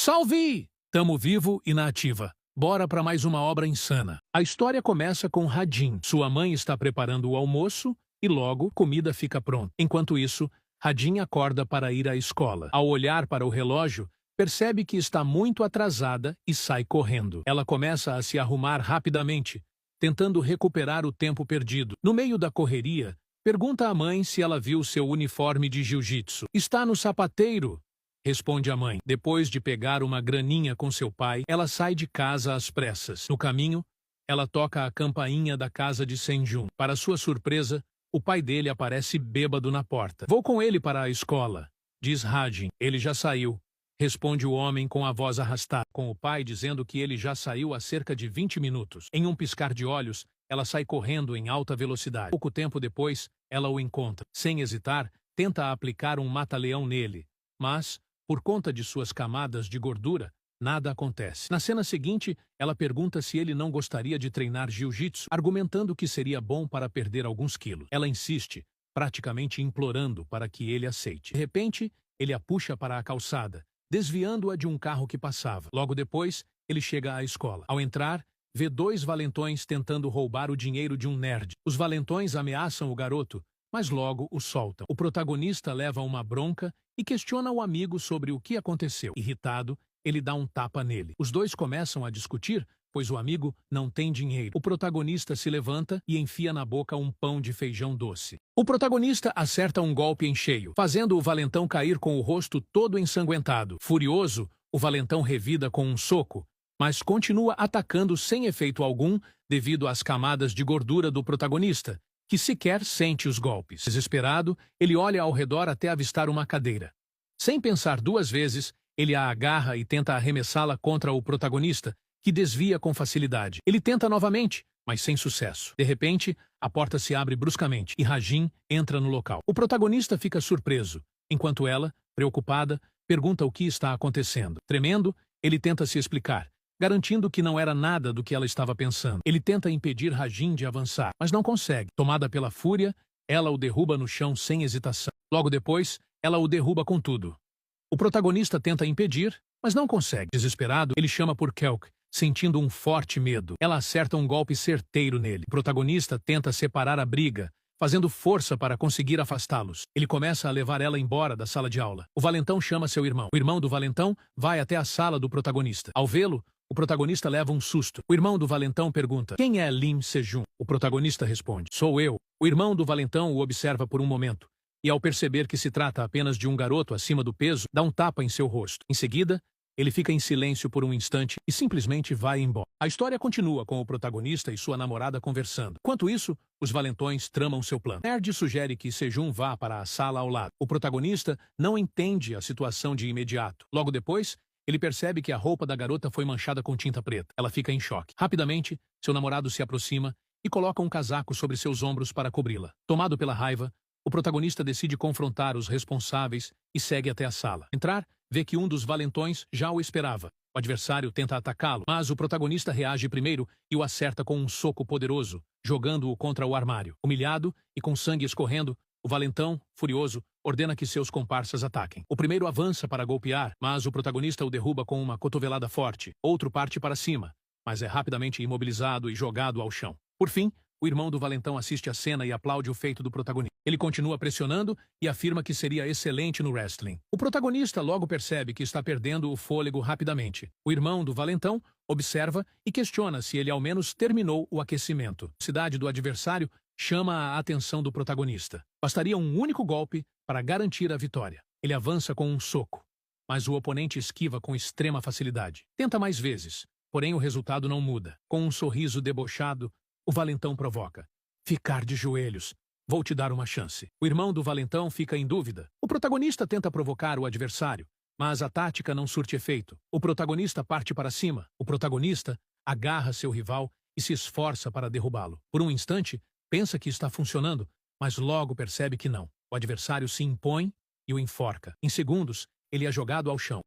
Salve! Tamo vivo e na ativa. Bora pra mais uma obra insana. A história começa com Radim. Sua mãe está preparando o almoço e logo comida fica pronta. Enquanto isso, Radim acorda para ir à escola. Ao olhar para o relógio, percebe que está muito atrasada e sai correndo. Ela começa a se arrumar rapidamente, tentando recuperar o tempo perdido. No meio da correria, pergunta à mãe se ela viu seu uniforme de jiu-jitsu. Está no sapateiro, responde a mãe. Depois de pegar uma graninha com seu pai, ela sai de casa às pressas. No caminho, ela toca a campainha da casa de Senjun. Para sua surpresa, o pai dele aparece bêbado na porta. Vou com ele para a escola, diz Rajin. Ele já saiu, responde o homem com a voz arrastada, com o pai dizendo que ele já saiu há cerca de 20 minutos. Em um piscar de olhos, ela sai correndo em alta velocidade. Pouco tempo depois, ela o encontra. Sem hesitar, tenta aplicar um mata-leão nele, mas, por conta de suas camadas de gordura, nada acontece. Na cena seguinte, ela pergunta se ele não gostaria de treinar jiu-jitsu, argumentando que seria bom para perder alguns quilos. Ela insiste, praticamente implorando para que ele aceite. De repente, ele a puxa para a calçada, desviando-a de um carro que passava. Logo depois, ele chega à escola. Ao entrar, vê dois valentões tentando roubar o dinheiro de um nerd. Os valentões ameaçam o garoto, mas logo o soltam. O protagonista leva uma bronca e questiona o amigo sobre o que aconteceu. Irritado, ele dá um tapa nele. Os dois começam a discutir, pois o amigo não tem dinheiro. O protagonista se levanta e enfia na boca um pão de feijão doce. O protagonista acerta um golpe em cheio, fazendo o valentão cair com o rosto todo ensanguentado. Furioso, o valentão revida com um soco, mas continua atacando sem efeito algum devido às camadas de gordura do protagonista, que sequer sente os golpes. Desesperado, ele olha ao redor até avistar uma cadeira. Sem pensar duas vezes, ele a agarra e tenta arremessá-la contra o protagonista, que desvia com facilidade. Ele tenta novamente, mas sem sucesso. De repente, a porta se abre bruscamente e Rajin entra no local. O protagonista fica surpreso, enquanto ela, preocupada, pergunta o que está acontecendo. Tremendo, ele tenta se explicar, garantindo que não era nada do que ela estava pensando. Ele tenta impedir Rajin de avançar, mas não consegue. Tomada pela fúria, ela o derruba no chão sem hesitação. Logo depois, ela o derruba com tudo. O protagonista tenta impedir, mas não consegue. Desesperado, ele chama por Kelk, sentindo um forte medo. Ela acerta um golpe certeiro nele. O protagonista tenta separar a briga, fazendo força para conseguir afastá-los. Ele começa a levar ela embora da sala de aula. O valentão chama seu irmão. O irmão do valentão vai até a sala do protagonista. Ao vê-lo, o protagonista leva um susto. O irmão do valentão pergunta: "Quem é Lim Sejun?" O protagonista responde: "Sou eu." O irmão do valentão o observa por um momento, e ao perceber que se trata apenas de um garoto acima do peso, dá um tapa em seu rosto. Em seguida, ele fica em silêncio por um instante e simplesmente vai embora. A história continua com o protagonista e sua namorada conversando. Enquanto isso, os valentões tramam seu plano. Nerd sugere que Sejun vá para a sala ao lado. O protagonista não entende a situação de imediato. Logo depois, ele percebe que a roupa da garota foi manchada com tinta preta. Ela fica em choque. Rapidamente, seu namorado se aproxima e coloca um casaco sobre seus ombros para cobri-la. Tomado pela raiva, o protagonista decide confrontar os responsáveis e segue até a sala. Entrar, vê que um dos valentões já o esperava. O adversário tenta atacá-lo, mas o protagonista reage primeiro e o acerta com um soco poderoso, jogando-o contra o armário. Humilhado e com sangue escorrendo, o valentão, furioso, ordena que seus comparsas ataquem. O primeiro avança para golpear, mas o protagonista o derruba com uma cotovelada forte. Outro parte para cima, mas é rapidamente imobilizado e jogado ao chão. Por fim, o irmão do valentão assiste a cena e aplaude o feito do protagonista. Ele continua pressionando e afirma que seria excelente no wrestling. O protagonista logo percebe que está perdendo o fôlego rapidamente. O irmão do valentão observa e questiona se ele ao menos terminou o aquecimento. A cidade do adversário chama a atenção do protagonista. Bastaria um único golpe para garantir a vitória. Ele avança com um soco, mas o oponente esquiva com extrema facilidade. Tenta mais vezes, porém o resultado não muda. Com um sorriso debochado, o valentão provoca: "Ficar de joelhos. Vou te dar uma chance." O irmão do valentão fica em dúvida. O protagonista tenta provocar o adversário, mas a tática não surte efeito. O protagonista parte para cima. O protagonista agarra seu rival e se esforça para derrubá-lo. Por um instante, pensa que está funcionando, mas logo percebe que não. O adversário se impõe e o enforca. Em segundos, ele é jogado ao chão.